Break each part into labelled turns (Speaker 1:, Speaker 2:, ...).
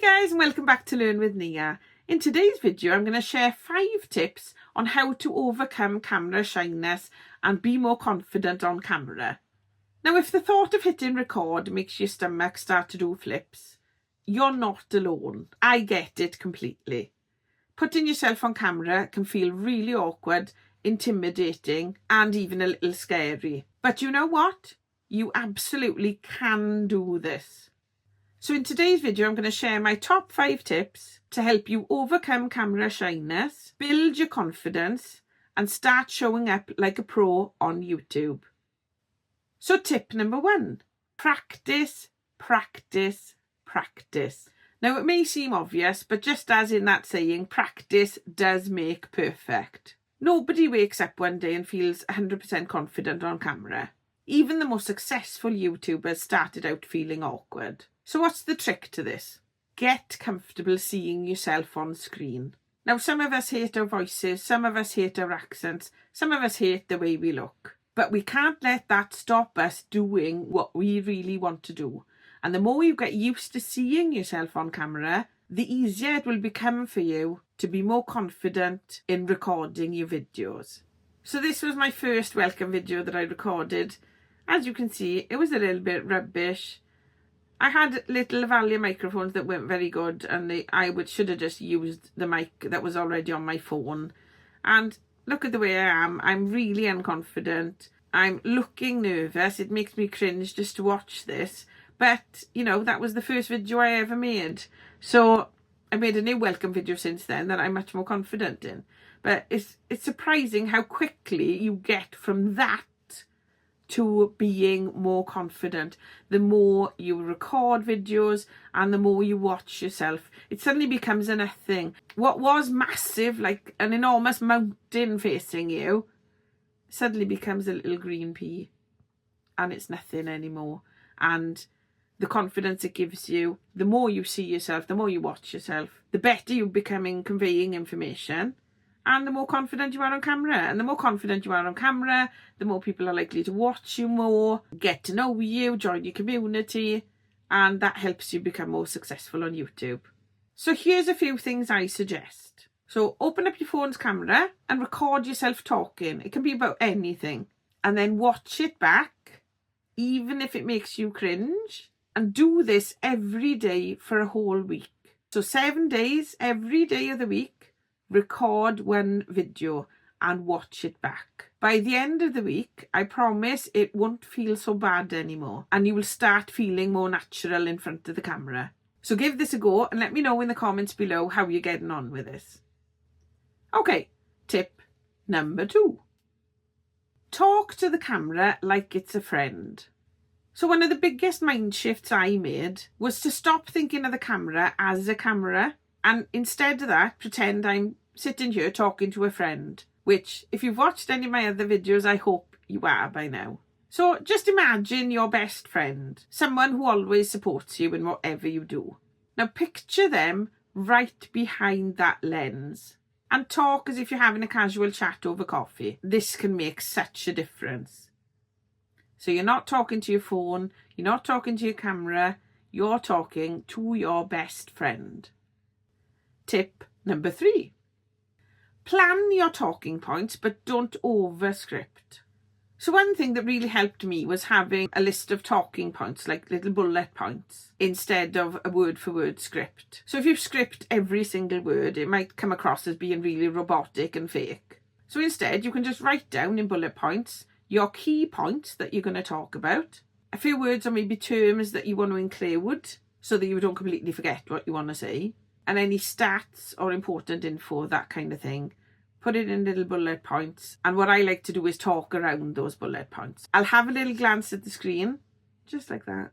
Speaker 1: Guys, and welcome back to Learn with Nia. In today's video I'm going to share 5 tips on how to overcome camera shyness and be more confident on camera. Now if the thought of hitting record makes your stomach start to do flips, you're not alone. I get it completely. Putting yourself on camera can feel really awkward, intimidating and even a little scary. But you know what? You absolutely can do this. So in today's video, I'm going to share my top 5 tips to help you overcome camera shyness, build your confidence, and start showing up like a pro on YouTube. So tip number 1, practice, practice, practice. Now it may seem obvious, but just as in that saying, practice does make perfect. Nobody wakes up one day and feels 100% confident on camera. Even the most successful YouTubers started out feeling awkward. So what's the trick to this? Get comfortable seeing yourself on screen. Now some of us hate our voices, some of us hate our accents, some of us hate the way we look. But we can't let that stop us doing what we really want to do. And the more you get used to seeing yourself on camera, the easier it will become for you to be more confident in recording your videos. So this was my first welcome video that I recorded. As you can see, it was a little bit rubbish. I had little Valia microphones that weren't very good, and I should have just used the mic that was already on my phone. And look at the way I am. I'm really unconfident. I'm looking nervous. It makes me cringe just to watch this. But, you know, that was the first video I ever made. So I made a new welcome video since then that I'm much more confident in. But it's surprising how quickly you get from that to being more confident. The more you record videos and the more you watch yourself, it suddenly becomes a nothing. What was massive, like an enormous mountain facing you, suddenly becomes a little green pea and it's nothing anymore. And the confidence it gives you, the more you see yourself, the more you watch yourself, the better you become in conveying information. And the more confident you are on camera. And the more confident you are on camera, the more people are likely to watch you more, get to know you, join your community, and that helps you become more successful on YouTube. So here's a few things I suggest. So open up your phone's camera and record yourself talking. It can be about anything. And then watch it back, even if it makes you cringe. And do this every day for a whole week. So 7 days, every day of the week, record one video and watch it back. By the end of the week, I promise it won't feel so bad anymore and you will start feeling more natural in front of the camera. So give this a go and let me know in the comments below how you're getting on with this. Okay, tip number 2. Talk to the camera like it's a friend. So one of the biggest mind shifts I made was to stop thinking of the camera as a camera and instead of that pretend I'm sitting here talking to a friend, which if you've watched any of my other videos I hope you are by now. So just imagine your best friend, someone who always supports you in whatever you do. Now picture them right behind that lens and talk as if you're having a casual chat over coffee. This can make such a difference. So you're not talking to your phone, you're not talking to your camera, you're talking to your best friend. Tip number 3. Plan your talking points, but don't over-script. So one thing that really helped me was having a list of talking points, like little bullet points, instead of a word-for-word script. So if you script every single word, it might come across as being really robotic and fake. So instead, you can just write down in bullet points your key points that you're going to talk about, a few words or maybe terms that you want to include so that you don't completely forget what you want to say, and any stats or important info, that kind of thing. Put it in little bullet points. And what I like to do is talk around those bullet points. I'll have a little glance at the screen, just like that.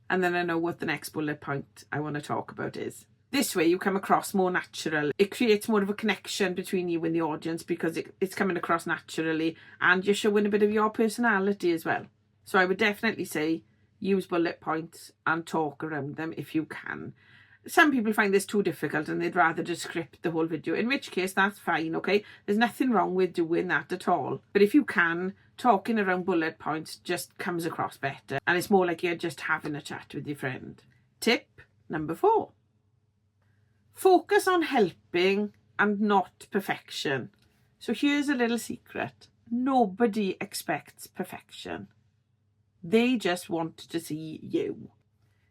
Speaker 1: And then I know what the next bullet point I want to talk about is. This way you come across more natural. It creates more of a connection between you and the audience because it's coming across naturally and you're showing a bit of your personality as well. So I would definitely say use bullet points and talk around them if you can. Some people find this too difficult and they'd rather just script the whole video, in which case that's fine, okay? There's nothing wrong with doing that at all. But if you can, talking around bullet points just comes across better and it's more like you're just having a chat with your friend. Tip number 4. Focus on helping and not perfection. So here's a little secret. Nobody expects perfection. They just want to see you.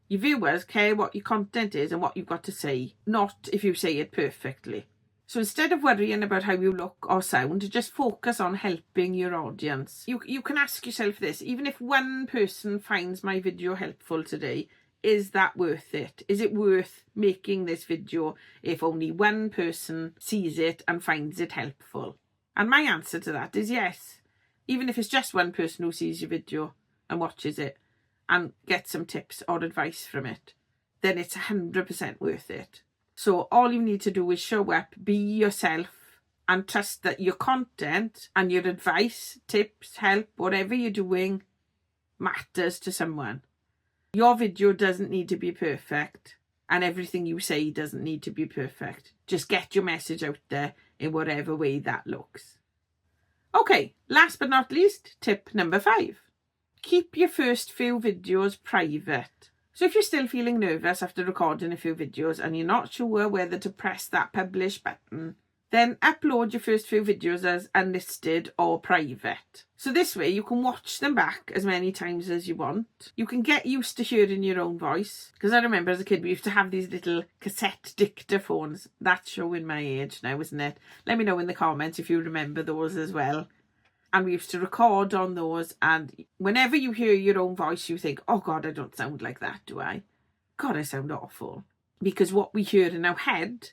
Speaker 1: Your viewers care what your content is and what you've got to say, not if you say it perfectly. So instead of worrying about how you look or sound, just focus on helping your audience. You can ask yourself this: even if one person finds my video helpful today, is that worth it? Is it worth making this video if only one person sees it and finds it helpful? And my answer to that is yes. Even if it's just one person who sees your video and watches it and gets some tips or advice from it, then it's 100% worth it. So all you need to do is show up, be yourself, and trust that your content and your advice, tips, help, whatever you're doing, matters to someone. Your video doesn't need to be perfect, and everything you say doesn't need to be perfect. Just get your message out there in whatever way that looks. Okay, last but not least, tip number 5. Keep your first few videos private. So if you're still feeling nervous after recording a few videos and you're not sure whether to press that publish button, then upload your first few videos as unlisted or private. So this way you can watch them back as many times as you want. You can get used to hearing your own voice. Because I remember as a kid we used to have these little cassette dictaphones. That's showing my age now, isn't it? Let me know in the comments if you remember those as well. And we used to record on those, and whenever you hear your own voice you think, oh God, I don't sound like that, do I? God, I sound awful. Because what we hear in our head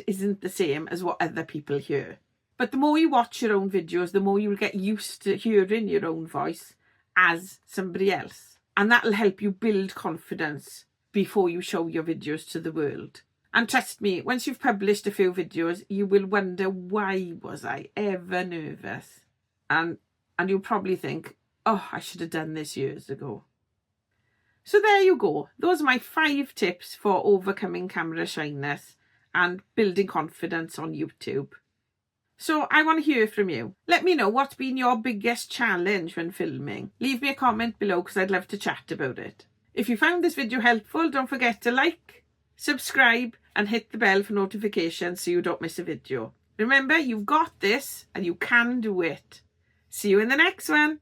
Speaker 1: isn't the same as what other people hear. But the more you watch your own videos, the more you'll get used to hearing your own voice as somebody else. And that'll help you build confidence before you show your videos to the world. And trust me, once you've published a few videos, you will wonder, why was I ever nervous? And you'll probably think, oh, I should have done this years ago. So there you go. Those are my 5 tips for overcoming camera shyness and building confidence on YouTube. So I want to hear from you. Let me know what's been your biggest challenge when filming. Leave me a comment below because I'd love to chat about it. If you found this video helpful, don't forget to like, subscribe and hit the bell for notifications so you don't miss a video. Remember, you've got this and you can do it. See you in the next one.